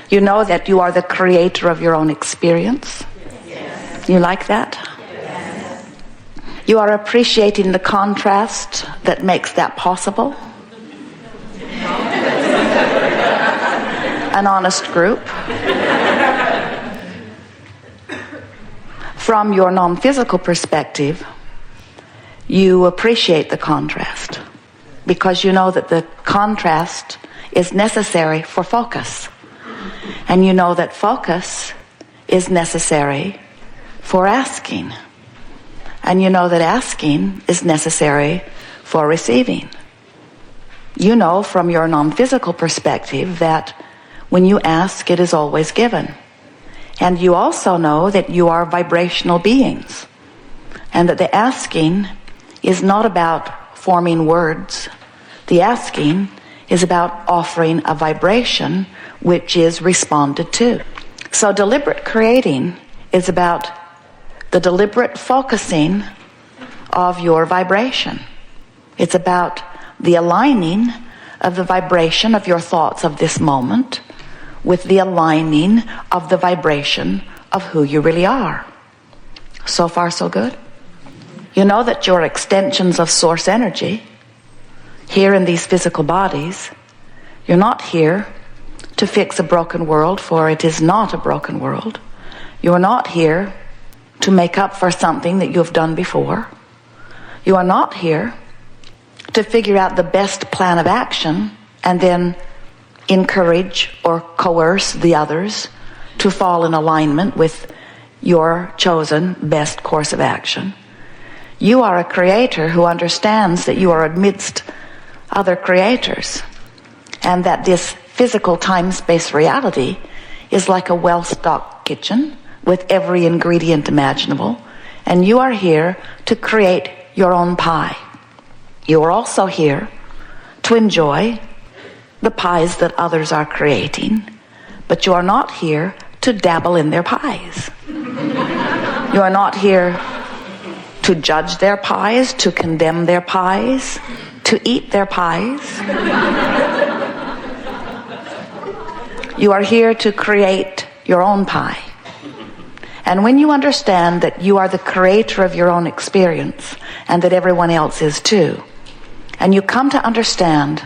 You know that you are the creator of your own experience. Yes. You like that? Yes. You are appreciating the contrast that makes that possible. An honest group. From your non-physical perspective, you appreciate the contrast because you know that the contrast is necessary for focus. And you know that focus is necessary for asking. And you know that asking is necessary for receiving. You know from your non-physical perspective that when you ask, it is always given. And you also know that you are vibrational beings. And that the asking is not about forming words. The asking is about offering a vibration which is responded to. So deliberate creating is about the deliberate focusing of your vibration. It's about the aligning of the vibration of your thoughts of this moment with the aligning of the vibration of who you really are. So far, so good? You know that you're extensions of source energy here in these physical bodies. You're not here to fix a broken world, for it is not a broken world. You're not here to make up for something that you have done before. You are not here to figure out the best plan of action and then encourage or coerce the others to fall in alignment with your chosen best course of action. You are a creator who understands that you are amidst other creators, and that this physical time-space reality is like a well-stocked kitchen with every ingredient imaginable, and you are here to create your own pie. You are also here to enjoy the pies that others are creating, but you are not here to dabble in their pies. You are not here to judge their pies, to condemn their pies, to eat their pies. You are here to create your own pie. And when you understand that you are the creator of your own experience and that everyone else is too, and you come to understand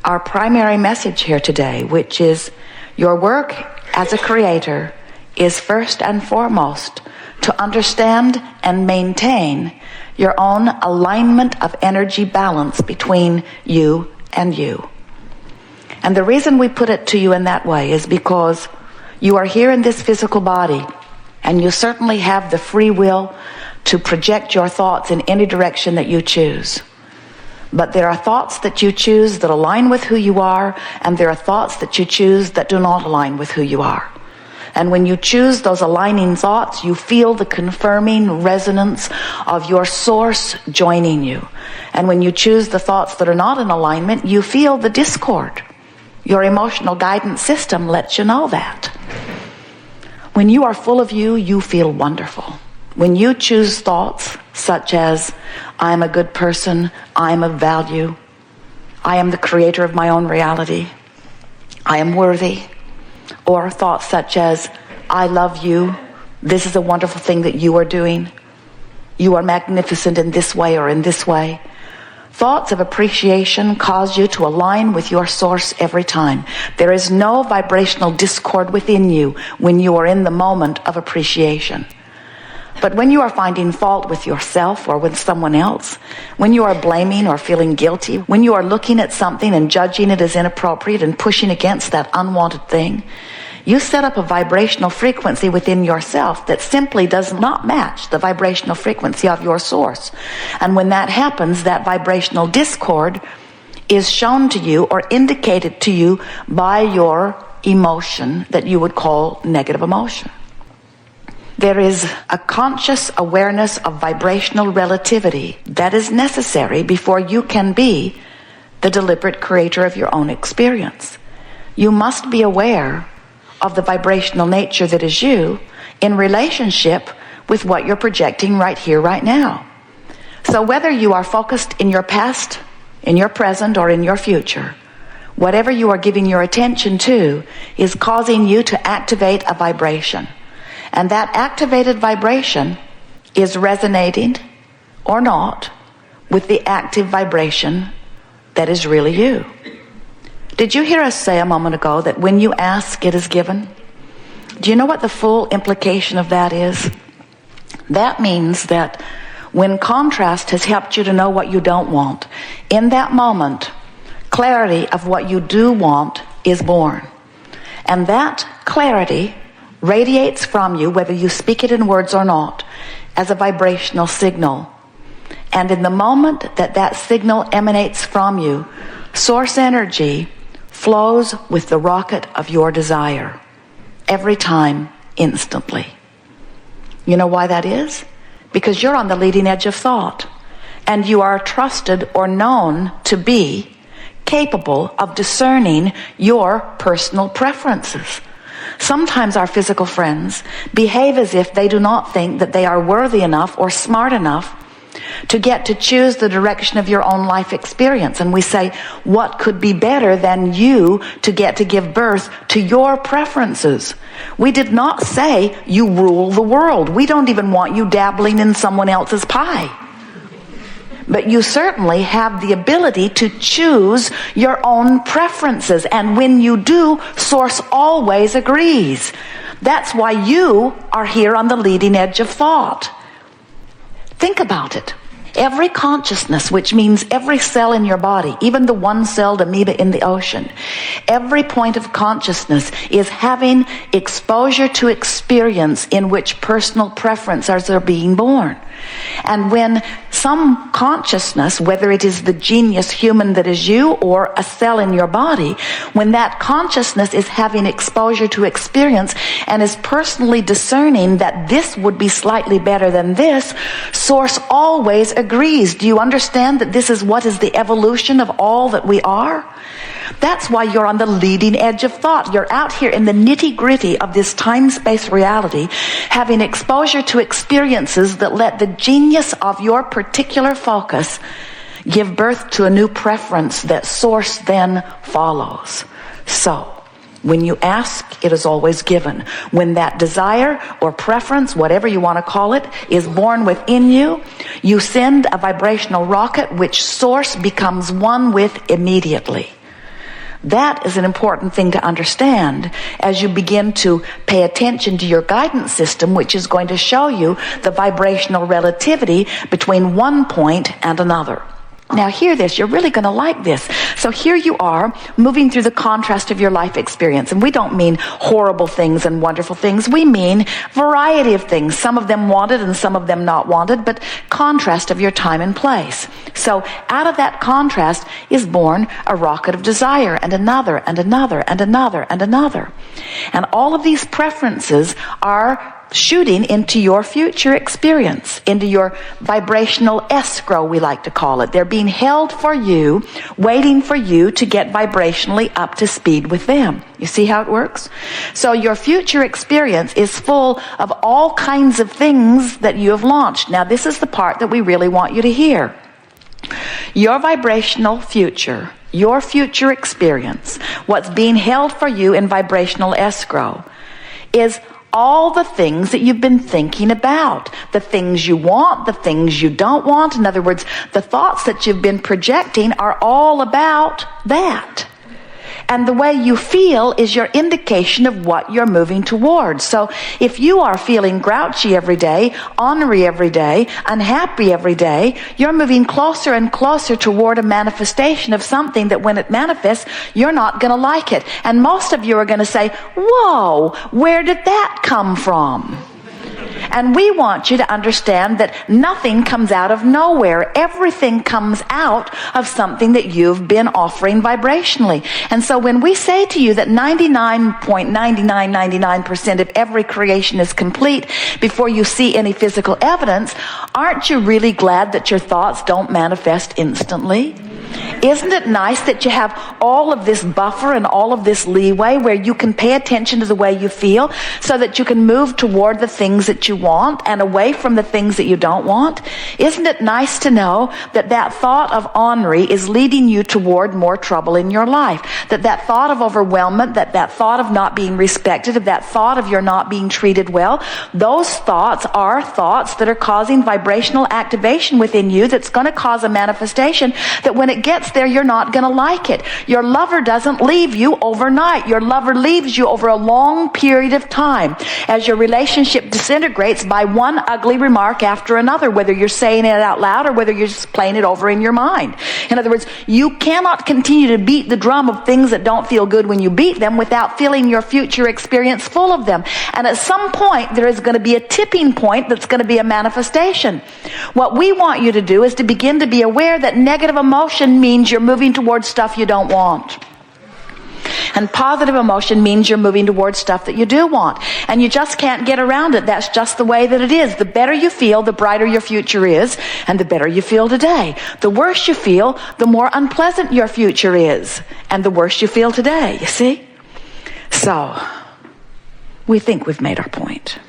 our primary message here today, which is your work as a creator is first and foremost to understand and maintain your own alignment of energy balance between you and you. And the reason we put it to you in that way is because you are here in this physical body, and you certainly have the free will to project your thoughts in any direction that you choose. But there are thoughts that you choose that align with who you are, and there are thoughts that you choose that do not align with who you are. And when you choose those aligning thoughts, you feel the confirming resonance of your source joining you. And when you choose the thoughts that are not in alignment, you feel the discord. Your emotional guidance system lets you know that. When you are full of you, you feel wonderful. When you choose thoughts such as, I'm a good person, I'm of value, I am the creator of my own reality, I am worthy, or thoughts such as, I love you, this is a wonderful thing that you are doing, you are magnificent in this way or in this way. Thoughts of appreciation cause you to align with your source every time. There is no vibrational discord within you when you are in the moment of appreciation. But when you are finding fault with yourself or with someone else, when you are blaming or feeling guilty, when you are looking at something and judging it as inappropriate and pushing against that unwanted thing, you set up a vibrational frequency within yourself that simply does not match the vibrational frequency of your source. And when that happens, that vibrational discord is shown to you or indicated to you by your emotion that you would call negative emotion. There is a conscious awareness of vibrational relativity that is necessary before you can be the deliberate creator of your own experience. You must be aware of the vibrational nature that is you in relationship with what you're projecting right here, right now. So whether you are focused in your past, in your present, or in your future, whatever you are giving your attention to is causing you to activate a vibration. And that activated vibration is resonating or not with the active vibration that is really you. Did you hear us say a moment ago that when you ask, it is given? Do you know what the full implication of that is? That means that when contrast has helped you to know what you don't want, in that moment, clarity of what you do want is born. And that clarity radiates from you, whether you speak it in words or not, as a vibrational signal. And in the moment that that signal emanates from you, source energy flows with the rocket of your desire. Every time, instantly. You know why that is? Because you're on the leading edge of thought. And you are trusted or known to be capable of discerning your personal preferences. Sometimes our physical friends behave as if they do not think that they are worthy enough or smart enough to get to choose the direction of your own life experience. And we say, what could be better than you to get to give birth to your preferences? We did not say you rule the world. We don't even want you dabbling in someone else's pie. But you certainly have the ability to choose your own preferences. And when you do, Source always agrees. That's why you are here on the leading edge of thought. Think about it. Every consciousness, which means every cell in your body, even the one-celled amoeba in the ocean, every point of consciousness is having exposure to experience in which personal preferences are being born. And when some consciousness, whether it is the genius human that is you or a cell in your body, when that consciousness is having exposure to experience and is personally discerning that this would be slightly better than this, Source always agrees. Do you understand that this is what is the evolution of all that we are? That's why you're on the leading edge of thought. You're out here in the nitty-gritty of this time-space reality, having exposure to experiences that let the genius of your particular focus give birth to a new preference that Source then follows. So, when you ask, it is always given. When that desire or preference, whatever you want to call it, is born within you, you send a vibrational rocket which Source becomes one with immediately. That is an important thing to understand as you begin to pay attention to your guidance system, which is going to show you the vibrational relativity between one point and another. Now hear this, you're really going to like this. So here you are, moving through the contrast of your life experience. And we don't mean horrible things and wonderful things. We mean variety of things. Some of them wanted and some of them not wanted, but contrast of your time and place. So out of that contrast is born a rocket of desire, and another, and another, and another, and another. And all of these preferences are shooting into your future experience, into your vibrational escrow, we like to call it. They're being held for you, waiting for you to get vibrationally up to speed with them. You see how it works? So your future experience is full of all kinds of things that you have launched. Now this is the part that we really want you to hear. Your vibrational future, your future experience, what's being held for you in vibrational escrow, is all the things that you've been thinking about, the things you want, the things you don't want. In other words, the thoughts that you've been projecting are all about that. And the way you feel is your indication of what you're moving towards. So if you are feeling grouchy every day, ornery every day, unhappy every day, you're moving closer and closer toward a manifestation of something that when it manifests, you're not going to like it. And most of you are going to say, whoa, where did that come from? And we want you to understand that nothing comes out of nowhere. Everything comes out of something that you've been offering vibrationally. And so when we say to you that 99.9999% of every creation is complete before you see any physical evidence, aren't you really glad that your thoughts don't manifest instantly? Isn't it nice that you have all of this buffer and all of this leeway where you can pay attention to the way you feel so that you can move toward the things that you want and away from the things that you don't want? Isn't it nice to know that that thought of ennui is leading you toward more trouble in your life? That thought of overwhelmment, that thought of not being respected, that thought of you're not being treated well, those thoughts are thoughts that are causing vibrational activation within you that's going to cause a manifestation that when it gets there, you're not going to like it. Your lover doesn't leave you overnight. Your lover leaves you over a long period of time as your relationship disintegrates by one ugly remark after another, whether you're saying it out loud or whether you're just playing it over in your mind. In other words, you cannot continue to beat the drum of things that don't feel good when you beat them without filling your future experience full of them. And at some point, there is going to be a tipping point that's going to be a manifestation. What we want you to do is to begin to be aware that negative emotion means you're moving towards stuff you don't want. And positive emotion means you're moving towards stuff that you do want. And you just can't get around it. That's just the way that it is. The better you feel, the brighter your future is, and the better you feel today. The worse you feel, the more unpleasant your future is, and the worse you feel today, you see? So, we think we've made our point.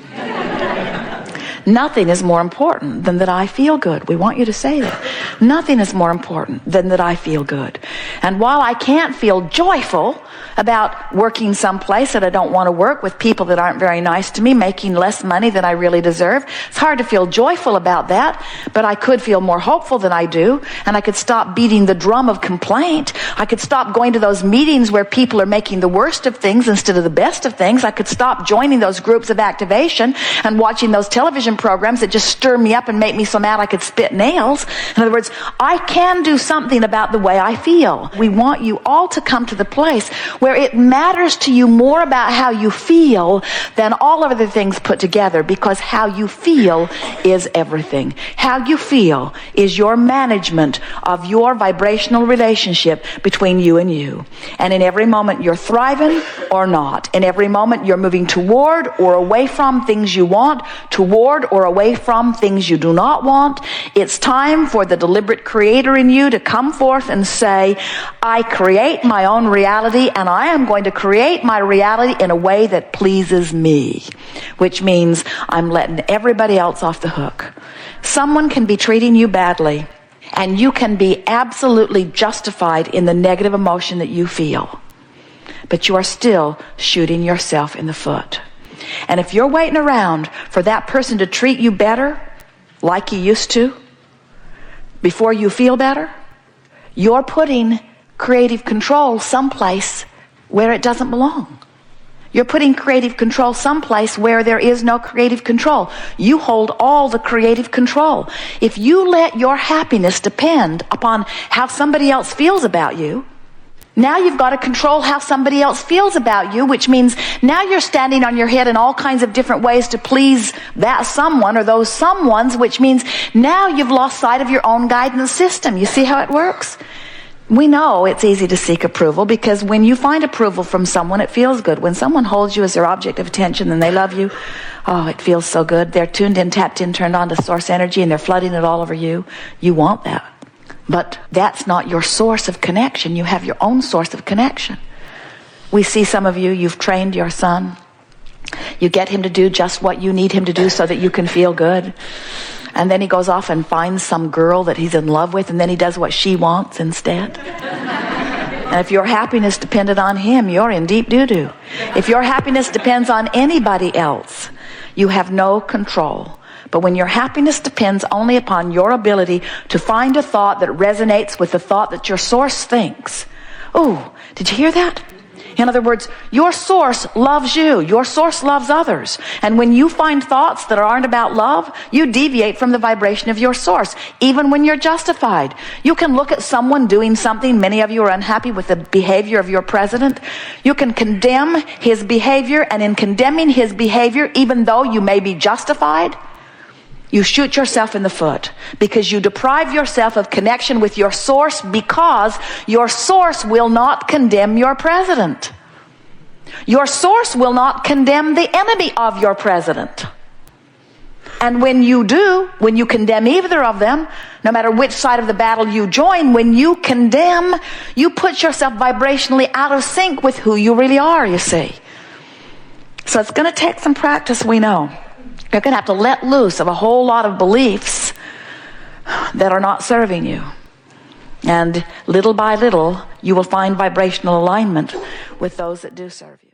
Nothing is more important than that I feel good. We want you to say that. Nothing is more important than that I feel good. And while I can't feel joyful about working someplace that I don't want to work with people that aren't very nice to me, making less money than I really deserve, it's hard to feel joyful about that, but I could feel more hopeful than I do, and I could stop beating the drum of complaint. I could stop going to those meetings where people are making the worst of things instead of the best of things. I could stop joining those groups of activation and watching those television programs that just stir me up and make me so mad I could spit nails. In other words, I can do something about the way I feel. We want you all to come to the place where it matters to you more about how you feel than all of the things put together, because how you feel is everything. How you feel is your management of your vibrational relationship between you and you. And in every moment you're thriving or not. In every moment you're moving toward or away from things you want, toward or away from things you do not want. It's time for the deliberate creator in you to come forth and say, I create my own reality, and I am going to create my reality in a way that pleases me, which means I'm letting everybody else off the hook. Someone can be treating you badly, and you can be absolutely justified in the negative emotion that you feel, but you are still shooting yourself in the foot. And if you're waiting around for that person to treat you better, like you used to, before you feel better, you're putting creative control someplace where it doesn't belong. You're putting creative control someplace where there is no creative control. You hold all the creative control. If you let your happiness depend upon how somebody else feels about you, now you've got to control how somebody else feels about you, which means now you're standing on your head in all kinds of different ways to please that someone or those someones, which means now you've lost sight of your own guidance system. You see how it works? We know it's easy to seek approval because when you find approval from someone, it feels good. When someone holds you as their object of attention and they love you, oh, it feels so good. They're tuned in, tapped in, turned on to source energy, and they're flooding it all over you. You want that. But that's not your source of connection. You have your own source of connection. We see some of you, you've trained your son. You get him to do just what you need him to do so that you can feel good. And then he goes off and finds some girl that he's in love with, and then he does what she wants instead. And if your happiness depended on him, you're in deep doo-doo. If your happiness depends on anybody else, you have no control. But when your happiness depends only upon your ability to find a thought that resonates with the thought that your source thinks. Oh, did you hear that? In other words, your source loves you. Your source loves others. And when you find thoughts that aren't about love, you deviate from the vibration of your source, even when you're justified. You can look at someone doing something. Many of you are unhappy with the behavior of your president. You can condemn his behavior, and in condemning his behavior, even though you may be justified, you shoot yourself in the foot because you deprive yourself of connection with your source because your source will not condemn your president. Your source will not condemn the enemy of your president. And when you do, when you condemn either of them, no matter which side of the battle you join, when you condemn, you put yourself vibrationally out of sync with who you really are, you see. So it's going to take some practice, we know. You're going to have to let loose of a whole lot of beliefs that are not serving you. And little by little, you will find vibrational alignment with those that do serve you.